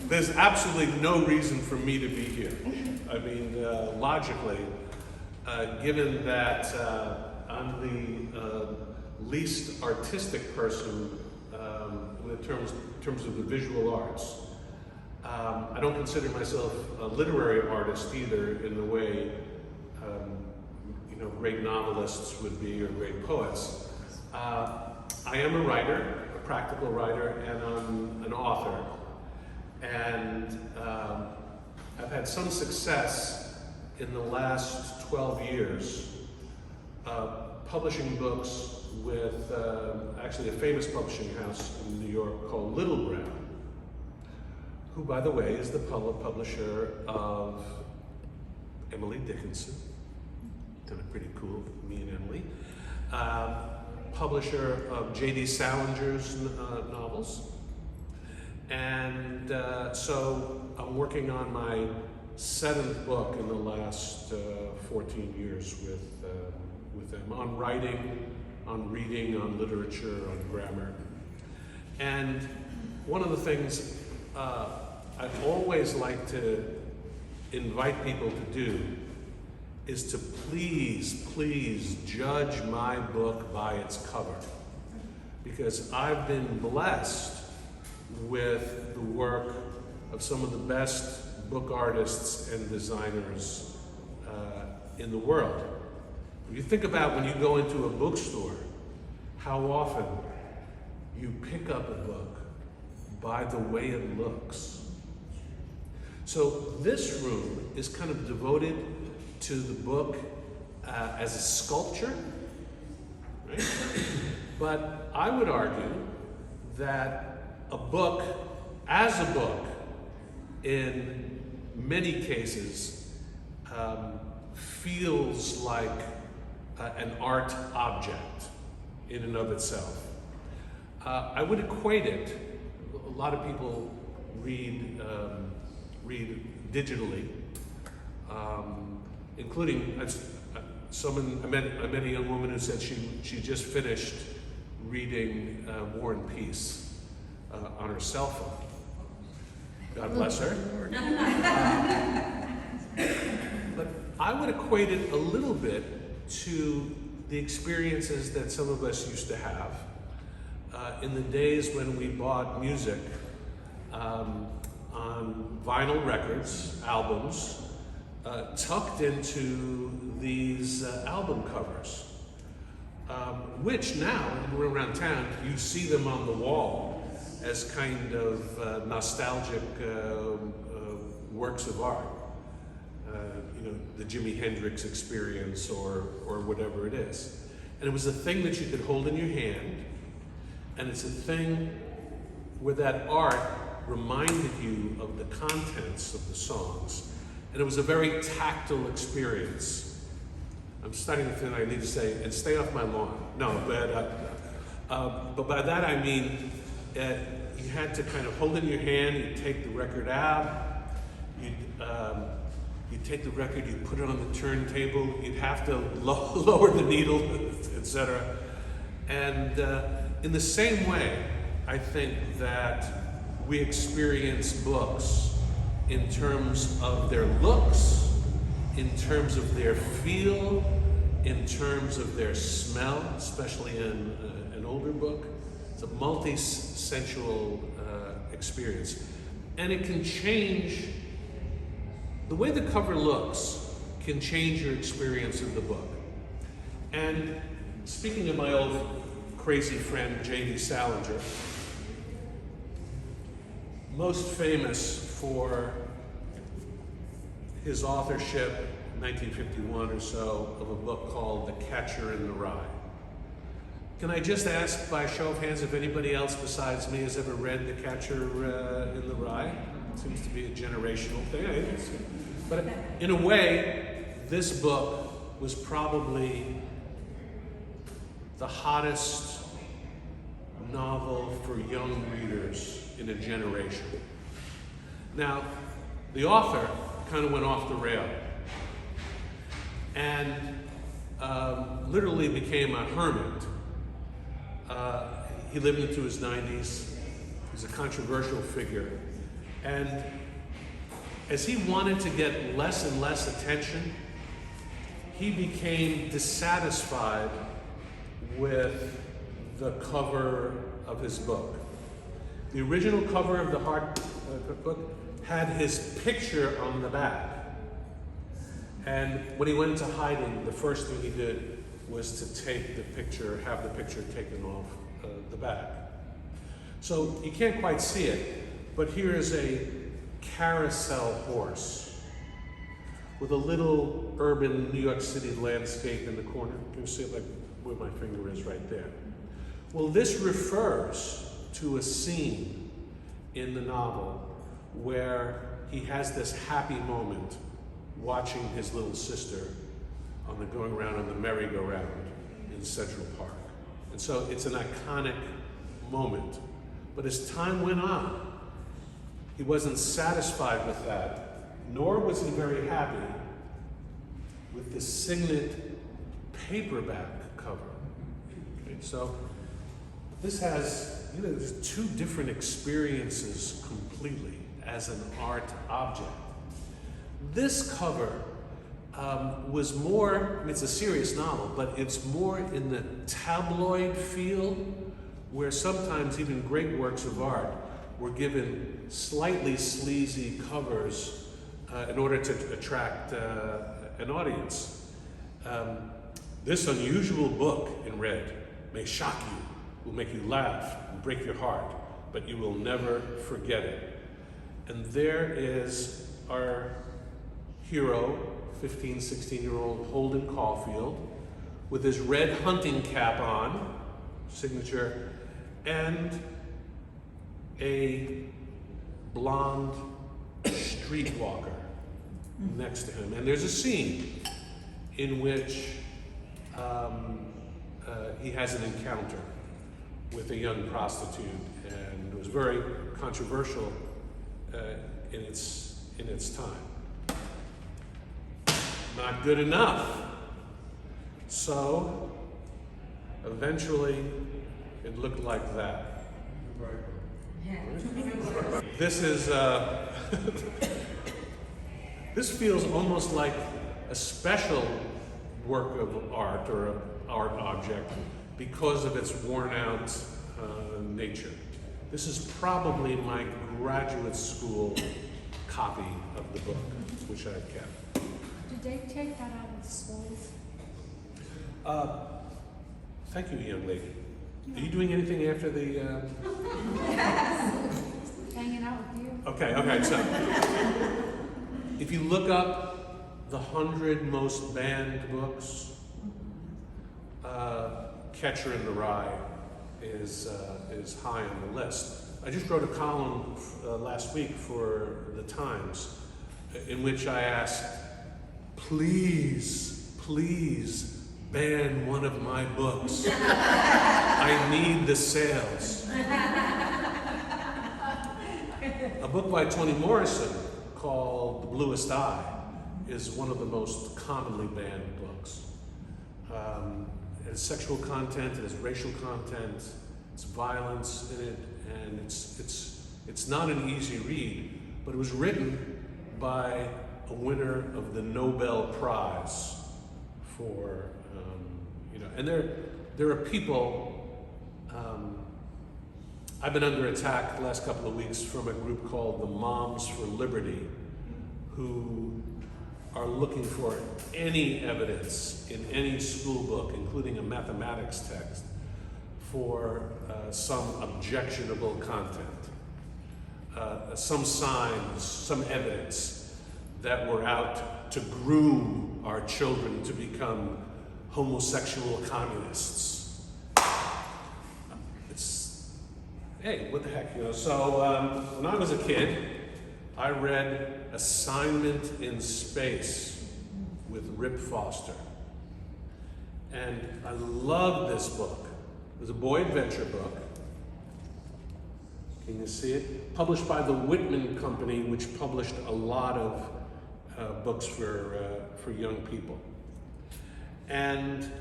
There's absolutely no reason for me to be here. I mean, logically, given that I'm the least artistic person in terms of the visual arts. I don't consider myself a literary artist either in the way great novelists would be or great poets. I am a writer, a practical writer, and I'm an author. And I've had some success in the last 12 years publishing books with actually a famous publishing house in New York called Little Brown, who, by the way, is the publisher of Emily Dickinson. Kind of pretty cool, me and Emily. Publisher of J.D. Salinger's novels. And so I'm working on my 7th book in the last 14 years with them, on writing, on reading, on literature, on grammar. And one of the things I've always liked to invite people to do is to please judge my book by its cover. Because I've been blessed with the work of some of the best book artists and designers in the world. If you think about when you go into a bookstore, how often you pick up a book by the way it looks. So this room is kind of devoted to the book as a sculpture, right? But I would argue that a book, as a book, in many cases, feels like an art object in and of itself. I would equate it, a lot of people read digitally, including I met a young woman who said she just finished reading War and Peace on her cell phone. God bless her. But I would equate it a little bit to the experiences that some of us used to have in the days when we bought music on vinyl records, albums, tucked into these album covers, which now, when we're around town, you see them on the wall as kind of nostalgic works of art. The Jimi Hendrix Experience or whatever it is. And it was a thing that you could hold in your hand, and it's a thing where that art reminded you of the contents of the songs. And it was a very tactile experience. I'm starting to think I need to say, and stay off my lawn. No, but by that I mean, you had to kind of hold in your hand, you'd take the record out, you'd take the record, you'd put it on the turntable, you'd have to lower the needle, etc. And in the same way, I think that we experience books in terms of their looks, in terms of their feel, in terms of their smell, especially in an older book. It's a multi-sensual experience. And it can change, the way the cover looks can change your experience of the book. And speaking of my old crazy friend, J.D. Salinger, most famous for his authorship, 1951 or so, of a book called The Catcher in the Rye. Can I just ask by a show of hands if anybody else besides me has ever read The Catcher in the Rye? It seems to be a generational thing. But in a way, this book was probably the hottest novel for young readers in a generation. Now, the author kind of went off the rail and literally became a hermit. He lived into his 90s. He's a controversial figure. And as he wanted to get less and less attention, he became dissatisfied with the cover of his book. The original cover of the book had his picture on the back. And when he went into hiding, the first thing he did was to take the picture, have the picture taken off the back. So you can't quite see it, but here is a carousel horse with a little urban New York City landscape in the corner. You can see it like where my finger is right there. Well, this refers to a scene in the novel where he has this happy moment watching his little sister going around on the merry-go-round in Central Park. And so it's an iconic moment. But as time went on, he wasn't satisfied with that, nor was he very happy with the signet paperback cover. Okay, so this has, there's two different experiences completely as an art object. This cover was more, it's a serious novel, but it's more in the tabloid feel, where sometimes even great works of art were given slightly sleazy covers in order to attract an audience. This unusual book in red may shock you, will make you laugh and break your heart, but you will never forget it. And there is our hero, 15, 16-year-old Holden Caulfield, with his red hunting cap on, signature, and a blonde streetwalker next to him. And there's a scene in which he has an encounter with a young prostitute, and it was very controversial in its time. Not good enough. So eventually it looked like that. This is this feels almost like a special work of art or an art object because of its worn out nature. This is probably my graduate school copy of the book, which I kept. Did they take that out of schools? Thank you, young lady. Are you doing anything after the... Hanging out with you. Okay, so if you look up the 100 most banned books, Catcher in the Rye is high on the list. I just wrote a column last week for the Times in which I asked, please ban one of my books. I need the sales. A book by Toni Morrison called The Bluest Eye is one of the most commonly banned books. It has sexual content, it has racial content, it's violence in it, and it's not an easy read, but it was written by a winner of the Nobel Prize for, and there are people, I've been under attack the last couple of weeks from a group called the Moms for Liberty, who are looking for any evidence in any school book, including a mathematics text, for some objectionable content, some signs, some evidence that we're out to groom our children to become homosexual communists. Hey, what the heck, So when I was a kid, I read Assignment in Space with Rip Foster. And I loved this book. It was a boy adventure book. Can you see it? Published by the Whitman Company, which published a lot of books for young people. And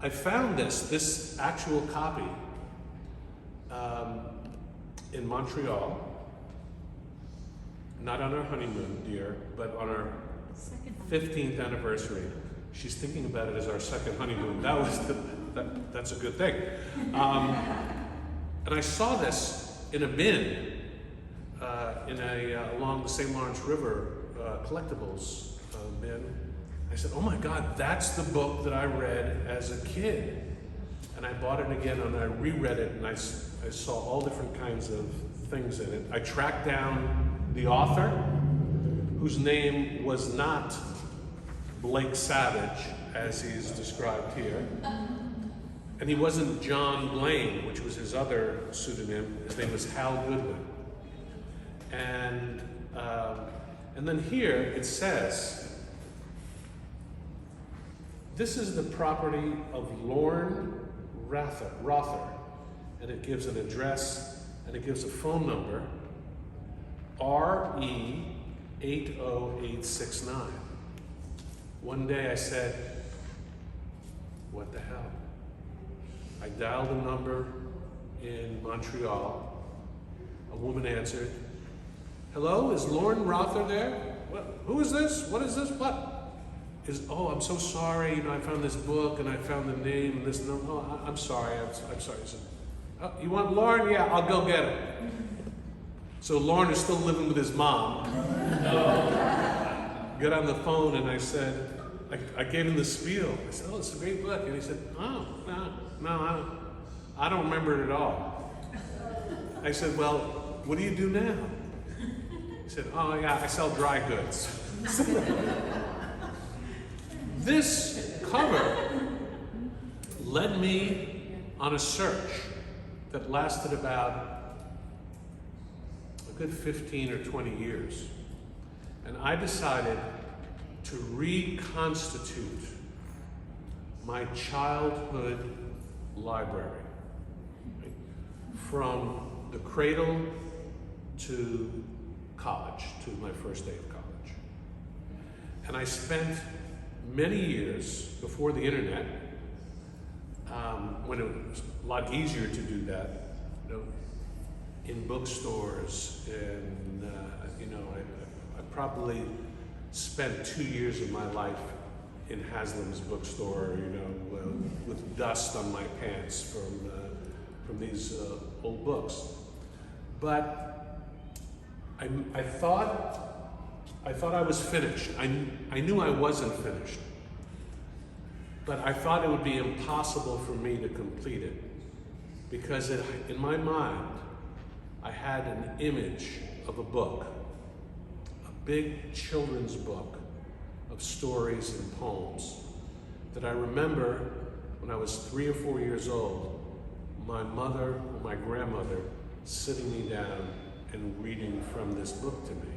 I found this actual copy in Montreal. not on our honeymoon, dear, but on our Second one. 15th anniversary. She's thinking about it as our second honeymoon. That's a good thing. And I saw this in a bin along the St. Lawrence River collectibles bin. I said, oh my God, that's the book that I read as a kid. And I bought it again and I reread it and I saw all different kinds of things in it. I tracked down the author, whose name was not Blake Savage, as he's described here. And he wasn't John Blaine, which was his other pseudonym. His name was Hal Goodwin. And then here it says, this is the property of Lorne Rother, and it gives an address and it gives a phone number, RE 80869. One day I said, what the hell? I dialed a number in Montreal. A woman answered. Hello, is Lorne Rother there? What, who is this? What is this? What? Oh, I'm so sorry. I found this book and I found the name and this. No, I'm sorry. I'm sorry. He said, oh, you want Lorne? Yeah, I'll go get it. So Lorne is still living with his mom. Got on the phone and I said, I gave him the spiel. I said, oh, it's a great book. And he said, oh, no, I don't remember it at all. I said, well, what do you do now? He said, oh yeah, I sell dry goods. This cover led me on a search that lasted about a good 15 or 20 years. And I decided to reconstitute my childhood library, from the cradle to college, to my first day of college. And I spent many years before the internet, when it was a lot easier to do that, in bookstores, and I probably spent 2 years of my life in Haslam's bookstore, with dust on my pants from these old books. But I thought I was finished. I knew I wasn't finished, but I thought it would be impossible for me to complete it, because in my mind I had an image of a book, a big children's book of stories and poems that I remember when I was 3 or 4 years old, my mother or my grandmother sitting me down and reading from this book to me.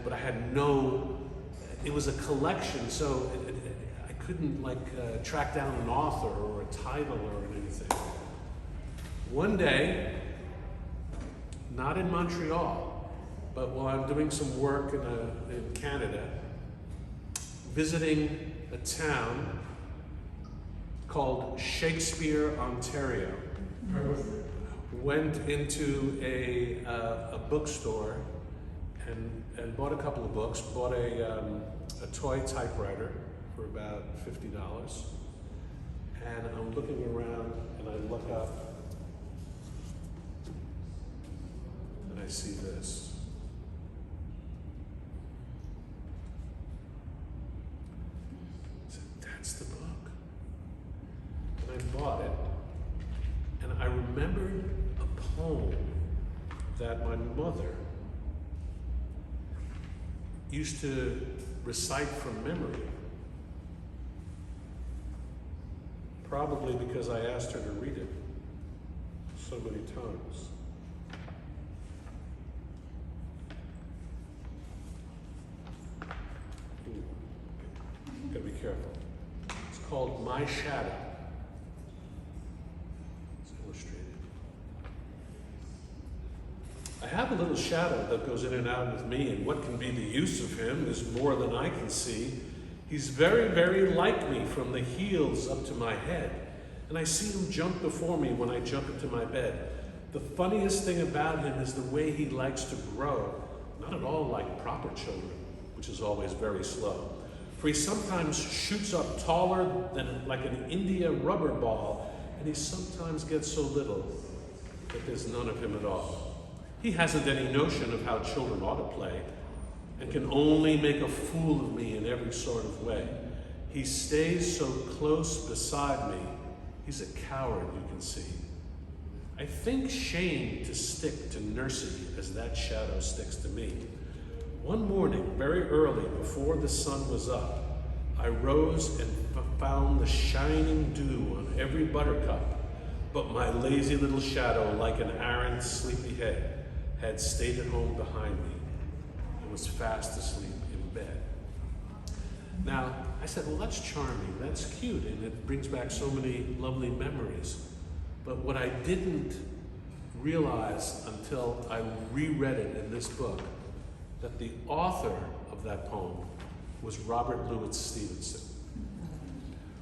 But I had it was a collection, so I couldn't track down an author or a title or anything. One day, not in Montreal, but while I'm doing some work in Canada, visiting a town called Shakespeare, Ontario, went into a bookstore and bought a couple of books, bought a toy typewriter for about $50, and I'm looking around and I look up and I see this. I said, that's the book. And I bought it, and I remembered a poem that my mother used to recite from memory, probably because I asked her to read it so many times. Gotta be careful. It's called My Shadow. It's illustrated. I have a little shadow that goes in and out with me, and what can be the use of him is more than I can see. He's very, very like me from the heels up to my head, and I see him jump before me when I jump into my bed. The funniest thing about him is the way he likes to grow, not at all like proper children, which is always very slow. For he sometimes shoots up taller than like an India rubber ball, and he sometimes gets so little that there's none of him at all. He hasn't any notion of how children ought to play, and can only make a fool of me in every sort of way. He stays so close beside me, he's a coward, you can see. I think shame to stick to nursing as that shadow sticks to me. One morning, very early, before the sun was up, I rose and found the shining dew on every buttercup, but my lazy little shadow, like an errant sleepy head, had stayed at home behind me and was fast asleep in bed. Now, I said, well, that's charming, that's cute, and it brings back so many lovely memories. But what I didn't realize until I reread it in this book, that the author of that poem was Robert Louis Stevenson,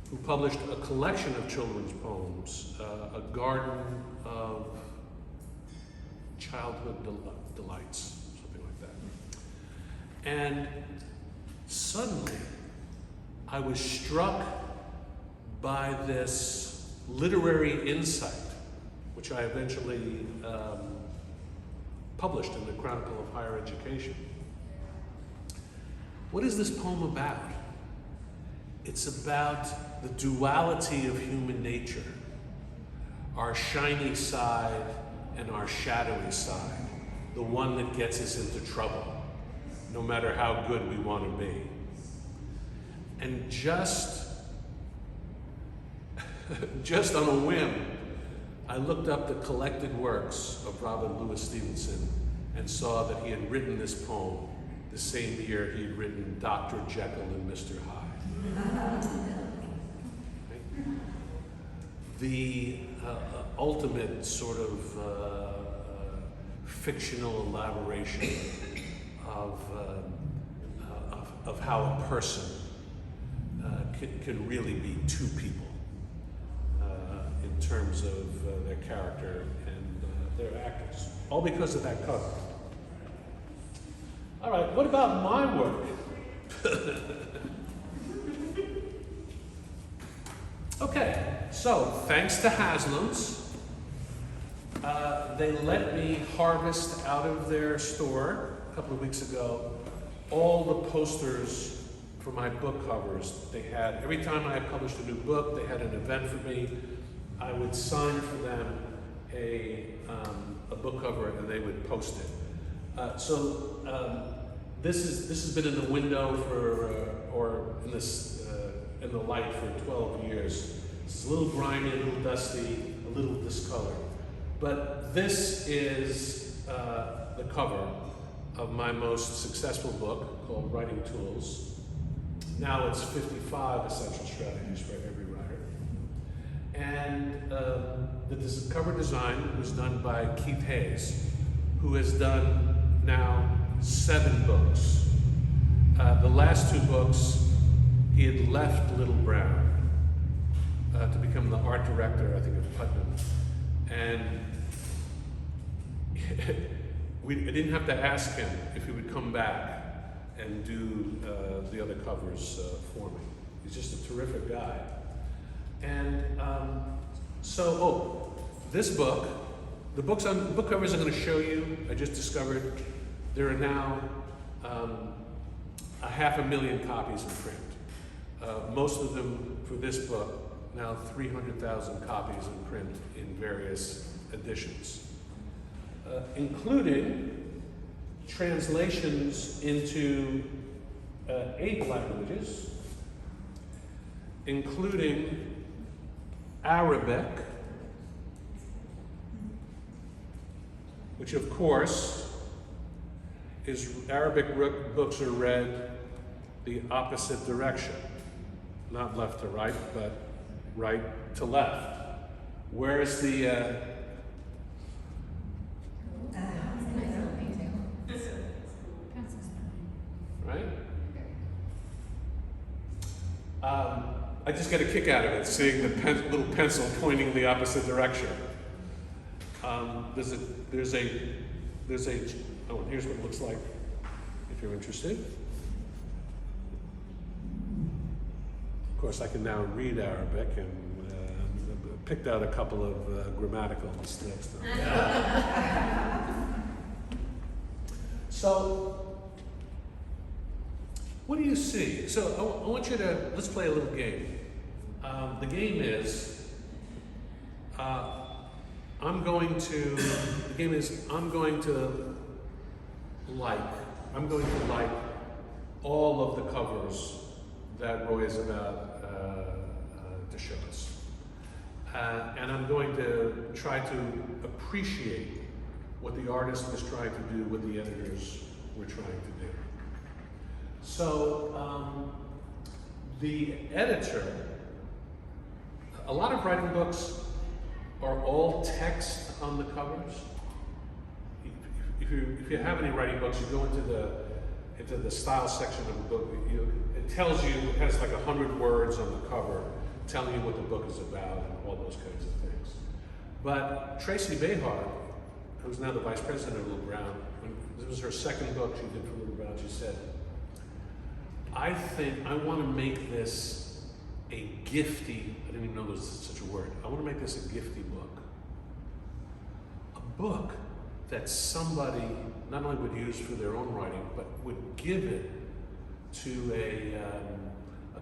who published a collection of children's poems, A Garden of Childhood Delights, something like that. And suddenly, I was struck by this literary insight, which I eventually published in the Chronicle of Higher Education. What is this poem about? It's about the duality of human nature, our shiny side and our shadowy side, the one that gets us into trouble, no matter how good we want to be. And just on a whim, I looked up the collected works of Robert Louis Stevenson and saw that he had written this poem the same year he had written Dr. Jekyll and Mr. Hyde. The ultimate sort of fictional elaboration of how a person can really be two people in terms of their character and their actors, all because of that cover. All right, what about my work? Okay, so thanks to Haslam's, they let me harvest out of their store a couple of weeks ago all the posters for my book covers. They had, every time I published a new book, they had an event for me. I would sign for them a book cover and they would post it. This has been in the window for, or in this, in the light for 12 years. It's a little grimy, a little dusty, a little discolored. But this is the cover of my most successful book called Writing Tools. Now it's 55 essential strategies for every writer. And the cover design was done by Keith Hayes, who has done now 7 books. The last 2 books, he had left Little Brown to become the art director, I think, of Putnam. And I didn't have to ask him if he would come back and do the other covers for me. He's just a terrific guy. And this book, the book covers I'm going to show you, I just discovered there are now 500,000 copies in print. Most of them for this book, now 300,000 copies in print in various editions, including translations into 8 languages, including Arabic, which of course is Arabic books are read the opposite direction, not left to right, but right to left. Where's the right? I just get a kick out of it, seeing the little pencil pointing the opposite direction. there's a, oh, and here's what it looks like if you're interested. Of course, I can now read Arabic and picked out a couple of grammatical mistakes. So, what do you see? So, I want you to, let's play a little game. The game is, I'm going to like all of the covers that Roy is about to show us. And I'm going to try to appreciate what the artist was trying to do, what the editors were trying to do. So, the editor, a lot of writing books are all text on the covers. If you have any writing books, you go into the style section of the book. It tells you, it has like 100 words on the cover, telling you what the book is about and all those kinds of things. But Tracy Behar, who's now the vice president of Little Brown, when this was her second book she did for Little Brown, she said, I think I want to make this a gifty, I didn't even know there was such a word, I want to make this a gifty book. A book that somebody not only would use for their own writing, but would give it to a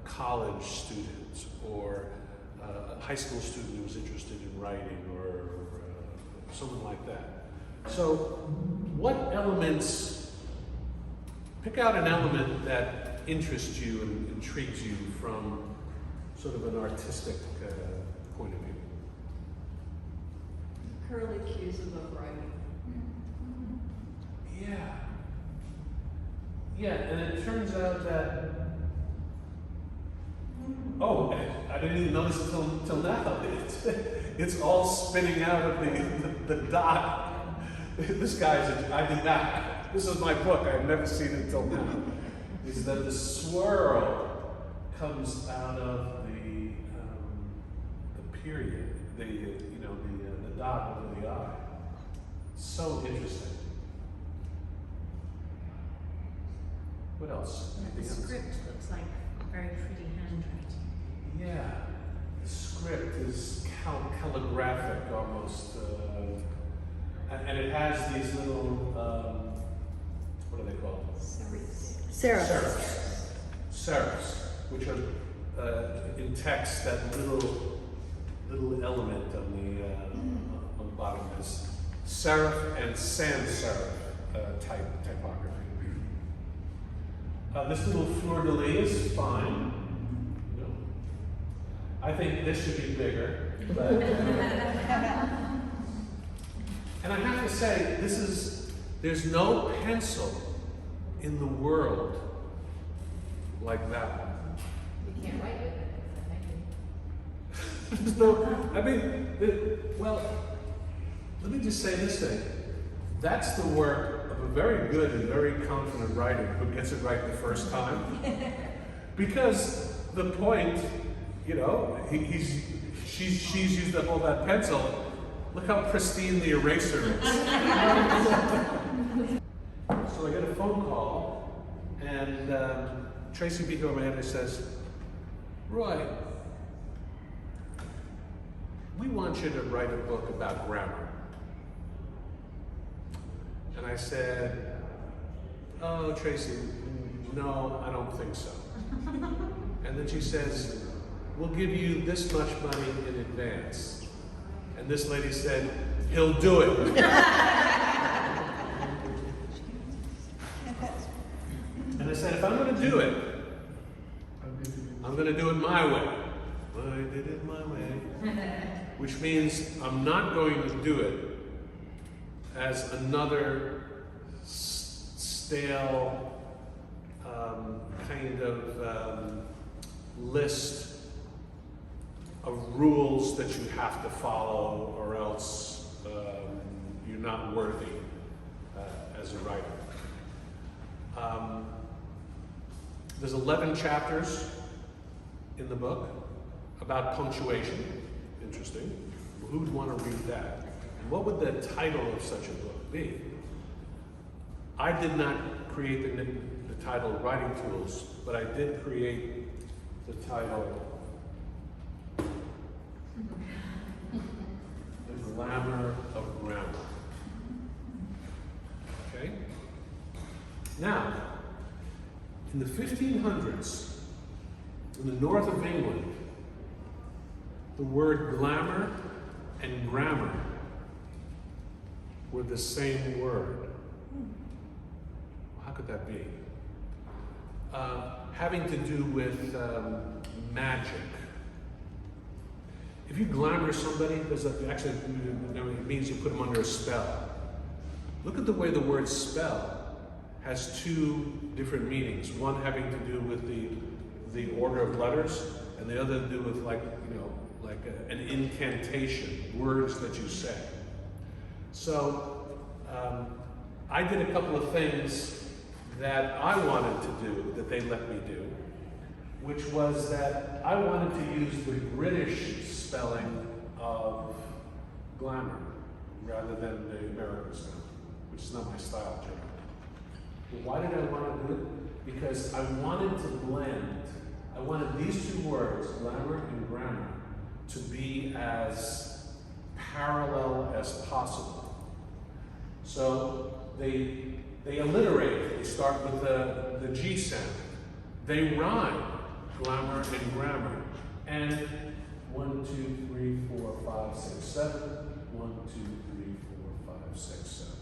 college student or a high school student who was interested in writing or someone like that. So what elements, pick out an element that interests you and intrigues you from sort of an artistic point of view. Curly cues of book writing. Yeah. Yeah, and it turns out that, oh, I didn't even notice it till now. It's all spinning out of the dot. This guy's, I did not. This is my book, I've never seen it till now. Is that the swirl comes out of the period, the dot over the eye. So interesting. What else? The script looks like very pretty handwriting. Yeah, the script is calligraphic almost, and it has these little, what are they called? Serifs. Serifs, which are in text, that little element on the bottom is serif and sans serif typography. This little fleur-de-lis is fine. No. I think this should be bigger. But, and I have to say, there's no pencil in the world like that one. You can't write with it. There's no, I mean, well, let me just say this thing. That's the work of a very good and very confident writer who gets it right the first time. Because the point, she's used up all that pencil. Look how pristine the eraser is. So I get a phone call, and Tracy Behar, my editor, says, Roy, we want you to write a book about grammar. And I said, oh, Tracy, no, I don't think so. And then she says, we'll give you this much money in advance. And this lady said, he'll do it. And I said, if I'm going to do it, I'm going to do it my way. I did it my way. Which means I'm not going to do it as another stale kind of list of rules that you have to follow, or else you're not worthy as a writer. There's 11 chapters in the book about punctuation. Interesting. Who would want to read that? And what would the title of such a book be? I did not create the title Writing Tools, but I did create the title The Glamour of Grammar. Okay? Now, in the 1500s, in the north of England, the word glamour and grammar were the same word. How could that be? Having to do with magic. If you glamour somebody, actually it means you put them under a spell. Look at the way the word spell has two different meanings. One having to do with the order of letters, and the other to do with like an incantation, words that you say. So I did a couple of things that I wanted to do that they let me do, which was that I wanted to use the British spelling of glamour rather than the American spelling, which is not my style generally. But why did I want to do it? Because I wanted to blend. I wanted these two words, glamour and grammar, to be as parallel as possible. So they alliterate. They start with the G sound. They rhyme, glamour and grammar. And 1, 2, 3, 4, 5, 6, 7. 1, 2, 3, 4, 5, 6, 7.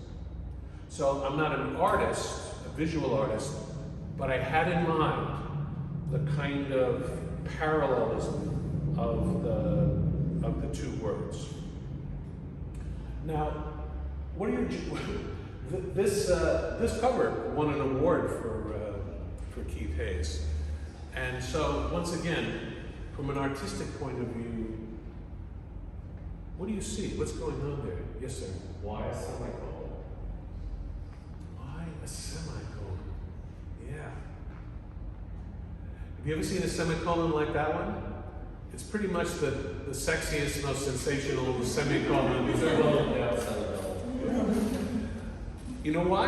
So I'm not an artist, a visual artist, but I had in mind the kind of parallelism of the two words. Now, what are your this cover won an award for Keith Hayes, and so once again, from an artistic point of view, what do you see? What's going on there? Yes, sir. Why a semicolon? Why a semicolon? Yeah. Have you ever seen a semicolon like that one? It's pretty much the sexiest, most sensational semicolon you've ever. You know why?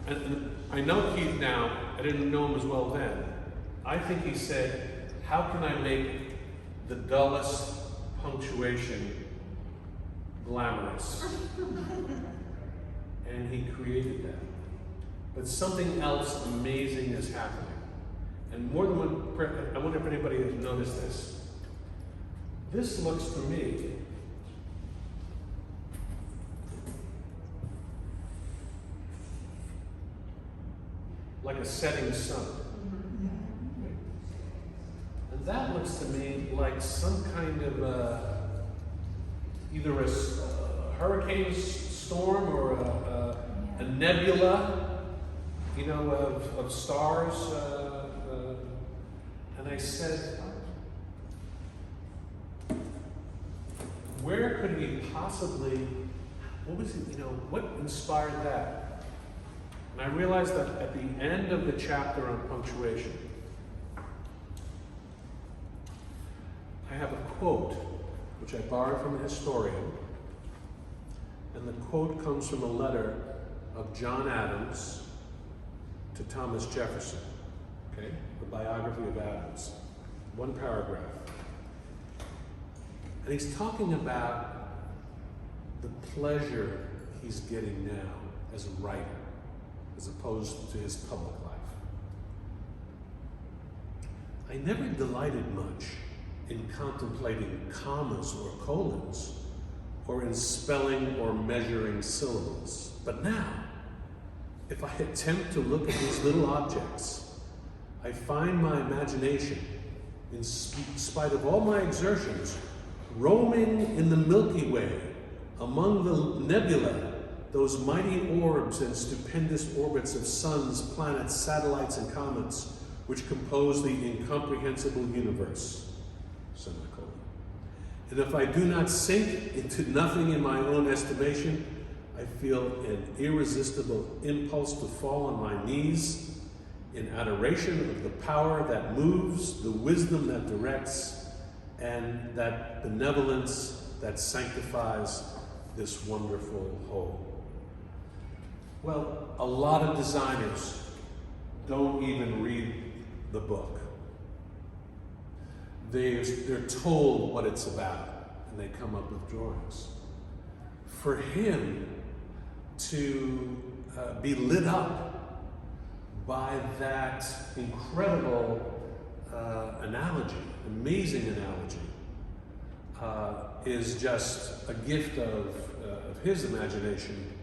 And I know Keith now. I didn't know him as well then. I think he said, how can I make the dullest punctuation glamorous? And he created that. But something else amazing is happening. And more than one, I wonder if anybody has noticed this. This looks to me like a setting sun. And that looks to me like some kind of either a hurricane storm or a nebula, of stars. And I said, where could he possibly, what was it, what inspired that? And I realized that at the end of the chapter on punctuation, I have a quote, which I borrowed from a historian, and the quote comes from a letter of John Adams to Thomas Jefferson, okay? The biography of Adams, one paragraph. And he's talking about the pleasure he's getting now as a writer, as opposed to his public life. I never delighted much in contemplating commas or colons, or in spelling or measuring syllables. But now, if I attempt to look at these little objects, I find my imagination, in spite of all my exertions, roaming in the Milky Way, among the nebula, those mighty orbs and stupendous orbits of suns, planets, satellites, and comets, which compose the incomprehensible universe. Semicolon. And if I do not sink into nothing in my own estimation, I feel an irresistible impulse to fall on my knees in adoration of the power that moves, the wisdom that directs, and that benevolence that sanctifies this wonderful whole? Well, a lot of designers don't even read the book. They're told what it's about, and they come up with drawings. For him to be lit up by that incredible analogy, amazing analogy, is just a gift of his imagination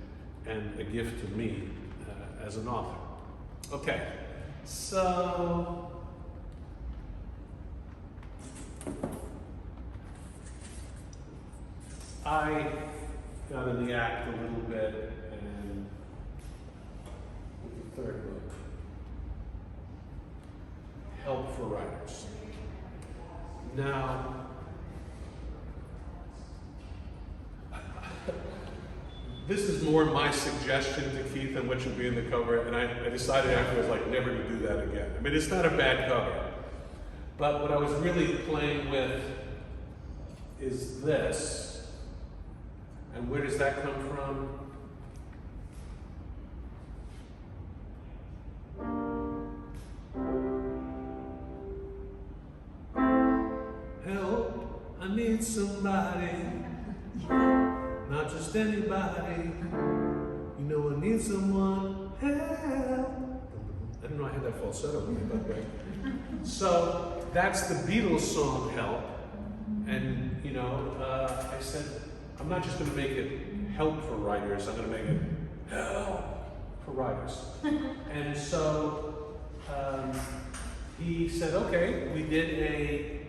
and a gift to me as an author. Okay, so I got in the act a little bit and with the third book, Help for Writers. Now, this is more my suggestion to Keith than what should be in the cover, and I decided afterwards, like, never to do that again. I mean, it's not a bad cover, but what I was really playing with is this. And where does that come from? Help, I need somebody, not just anybody. You know I need someone, help. I didn't know I had that falsetto in me, but so that's the Beatles song, Help. And you know, I said, I'm not just going to make it help for writers, I'm going to make it help for writers. And so he said, okay, we did a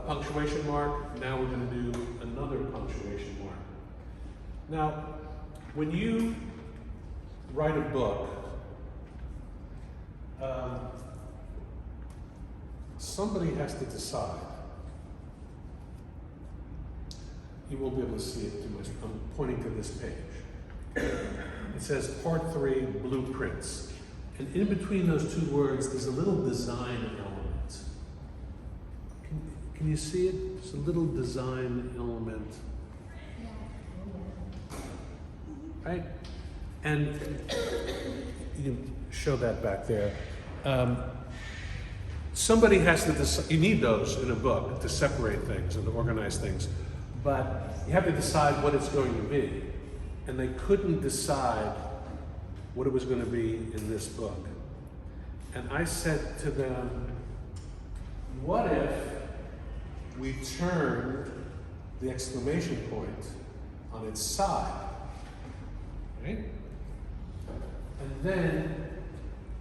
punctuation mark, now we're going to do another punctuation mark. Now, when you write a book, somebody has to decide. You won't be able to see it too much. I'm pointing to this page. It says Part 3, Blueprints. And in between those two words, there's a little design element. Can you see it? There's a little design element. Right? And you can show that back there. Somebody has to decide. You need those in a book to separate things and to organize things. But you have to decide what it's going to be. And they couldn't decide what it was going to be in this book. And I said to them, what if we turned the exclamation point on its side, right? And then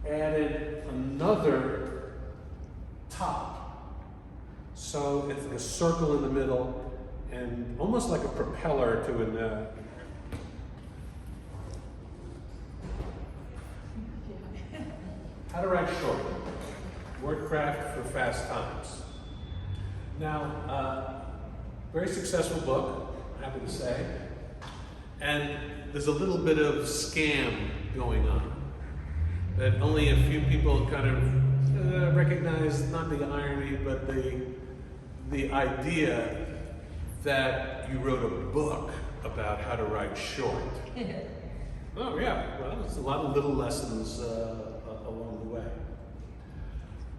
added another top. So it's a circle in the middle, and almost like a propeller to an how to write short. Wordcraft for fast times. Now, very successful book, I'm happy to say. And there's a little bit of scam going on. That only a few people kind of recognize, not the irony, but the idea that you wrote a book about how to write short. Oh yeah, well, there's a lot of little lessons along the way.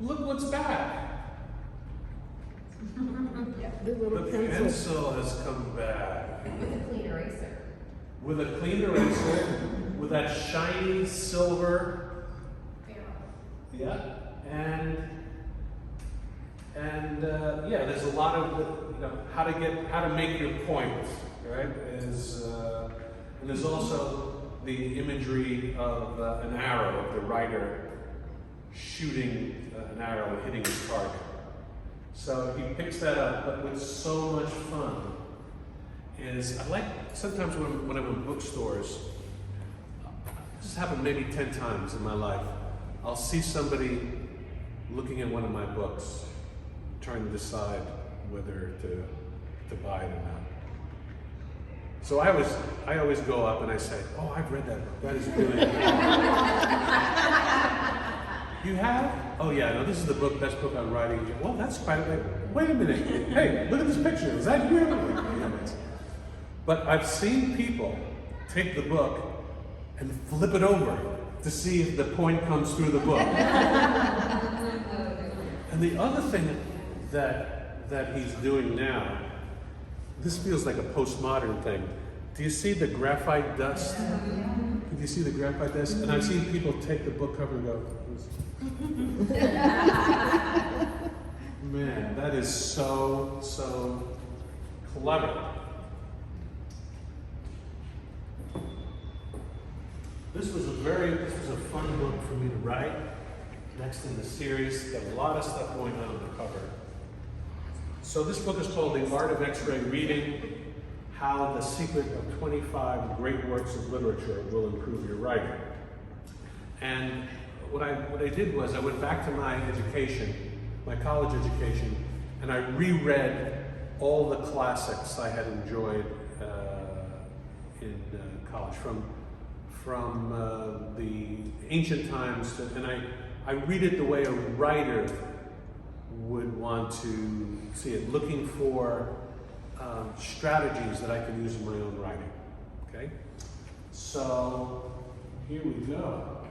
Look what's back. The pencil has come back. With a clean eraser. With a clean eraser, with that shiny silver. Yeah, and yeah, there's a lot of how to make your point, right? And there's also the imagery of an arrow, of the writer shooting an arrow and hitting his target. So he picks that up, but what's so much fun is I like sometimes when I'm in bookstores. This has happened maybe 10 times in my life. I'll see somebody looking at one of my books, trying to decide whether to buy it or not. So I always go up and I say, "Oh, I've read that book. That is really good." You have? Oh yeah, no, this is the best book I'm writing. Well, that's quite a bit. Wait a minute. Hey, look at this picture. Is that you? But I've seen people take the book and flip it over to see if the point comes through the book. And the other thing that he's doing now, this feels like a postmodern thing. Do you see the graphite dust? Do you see the graphite dust? And I've seen people take the book cover and go, man, that is so clever. This was a fun book for me to write. Next in the series, got a lot of stuff going on the cover. So this book is called The Art of X-Ray Reading, How the Secret of 25 Great Works of Literature Will Improve Your Writing. And what I did was I went back to my education, my college education, and I reread all the classics I had enjoyed in college, from the ancient times, and I read it the way a writer would want to see it, looking for strategies that I can use in my own writing. Okay? So here we go.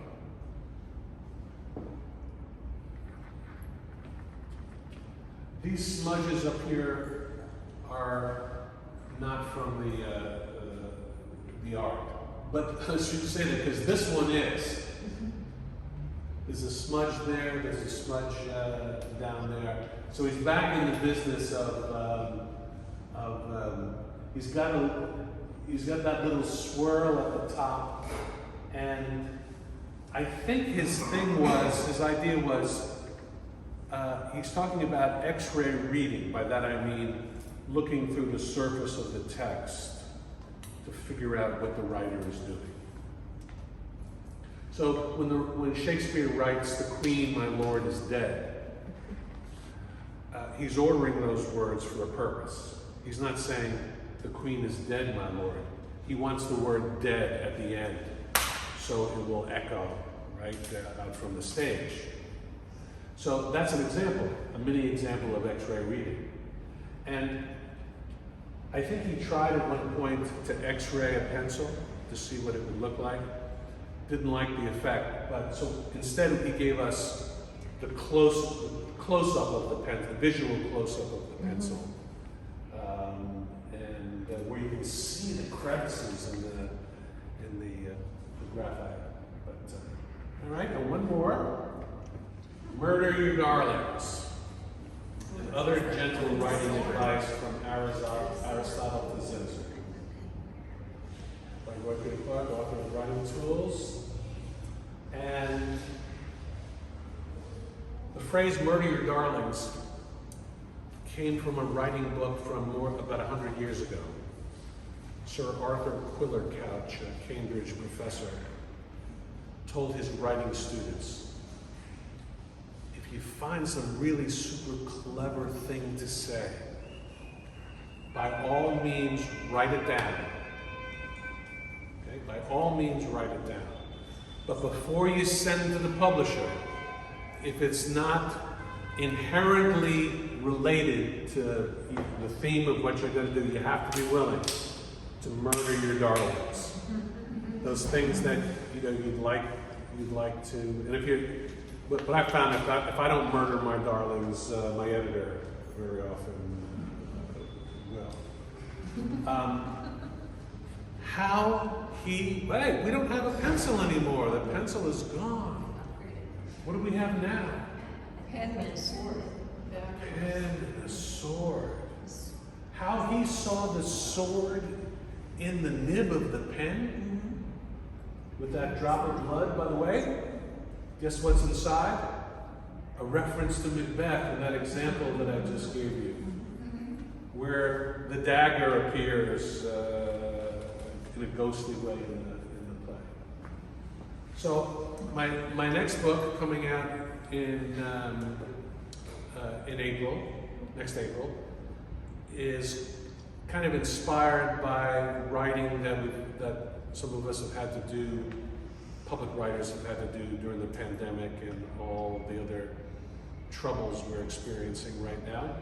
These smudges up here are not from the art. But I should say that because this one is. There's a smudge there, there's a smudge down there. So he's back in the business of he's got that little swirl at the top. And I think his idea was, he's talking about X-ray reading. By that I mean looking through the surface of the text to figure out what the writer is doing. So when Shakespeare writes, "The Queen, my lord, is dead," he's ordering those words for a purpose. He's not saying, "The Queen is dead, my lord." He wants the word "dead" at the end, so it will echo right out from the stage. So that's an example, a mini example of X-ray reading. And I think he tried at one point to X-ray a pencil to see what it would look like. Didn't like the effect, but so instead he gave us the close-up of the pen, the visual close-up of the pencil, and where you can see the crevices in the graphite. But all right, and one more. Murder your darlings. And other gentle writing advice from Aristotle to Censor. By Roy Peter Clark, author of Writing Tools. And the phrase "murder your darlings" came from a writing book from about 100 years ago. Sir Arthur Quiller Couch, a Cambridge professor, told his writing students, if you find some really super clever thing to say, by all means write it down. Okay? By all means write it down. But before you send it to the publisher, if it's not inherently related to the theme of what you're going to do, you have to be willing to murder your darlings. Those things that you'd like to, and if you, but I found if I don't murder my darlings, my editor very often will. Hey, we don't have a pencil anymore. The pencil is gone. What do we have now? Pen and a sword. Pen and a sword. How he saw the sword in the nib of the pen with that drop of blood, by the way. Guess what's inside? A reference to Macbeth in that example that I just gave you, where the dagger appears in a ghostly way in the play. So my next book coming out in April, next April, is kind of inspired by writing that some of us have had to do, public writers have had to do during the pandemic and all the other troubles we're experiencing right now.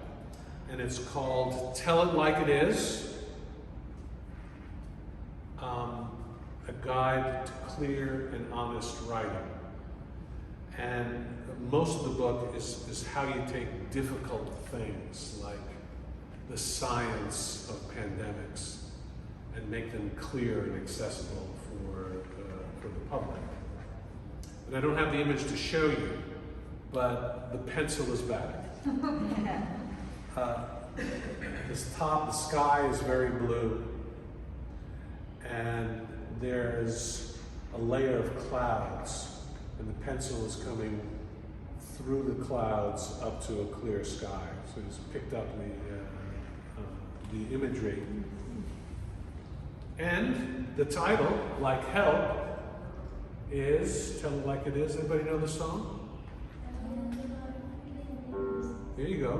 And it's called Tell It Like It Is, a guide to clear and honest writing. And most of the book is how you take difficult things like the science of pandemics and make them clear and accessible for the public. And I don't have the image to show you, but the pencil is back. The sky is very blue, and there's a layer of clouds, and the pencil is coming through the clouds up to a clear sky. So it's picked up the imagery. And the title, Like Help, is Tell It Like It Is. Anybody know the song? There you go.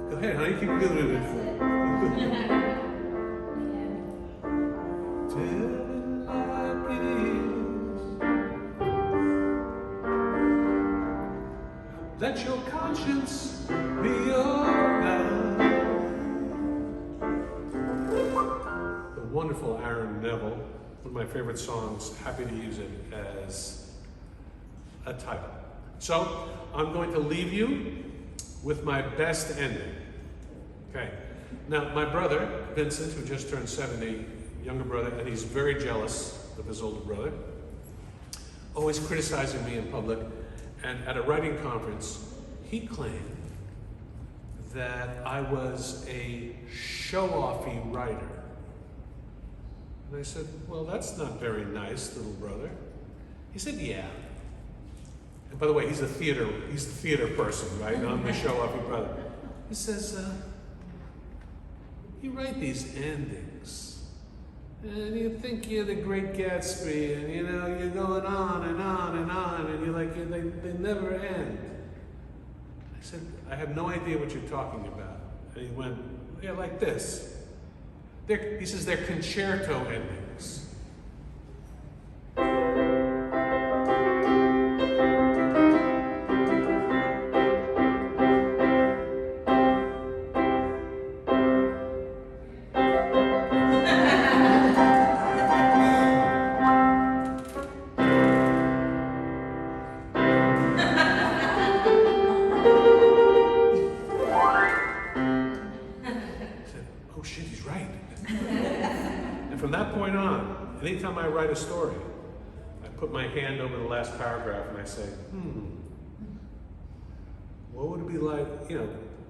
Go ahead, honey, keep doing it. Tell it like it is. Let your conscience be your guide. The wonderful Aaron Neville, one of my favorite songs, happy to use it as a title. So, I'm going to leave you with my best ending. Okay. Now, my brother, Vincent, who just turned 70, younger brother, and he's very jealous of his older brother, always criticizing me in public. And at a writing conference, he claimed that I was a show-offy writer. And I said, well, that's not very nice, little brother. He said, yeah. And by the way, he's the theater person, right? I'm the show-offy brother. He says, you write these endings, and you think you're the Great Gatsby, and you know, you're going on and on and on, and you're like, they never end. I said, I have no idea what you're talking about. And he went, yeah, like this. He says they're concerto endings. Oh shit, he's right. And from that point on, anytime I write a story, I put my hand over the last paragraph and I say, what would it be like,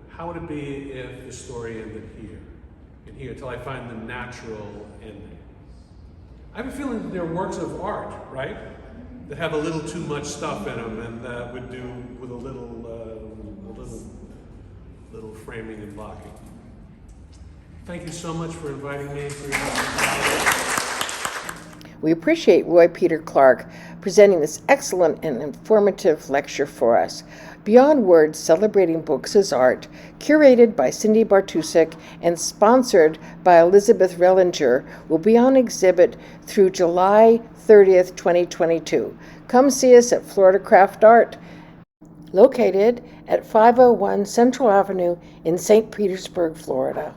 how would it be if the story ended here and here, till I find the natural ending? I have a feeling that they're works of art, right? That have a little too much stuff in them and that would do with a little framing and blocking. Thank you so much for inviting me. We appreciate Roy Peter Clark presenting this excellent and informative lecture for us. Beyond Words, Celebrating Books as Art, curated by Cindy Bartusek and sponsored by Elizabeth Rellinger, will be on exhibit through July 30th, 2022. Come see us at Florida CraftArt, located at 501 Central Avenue in St. Petersburg, Florida.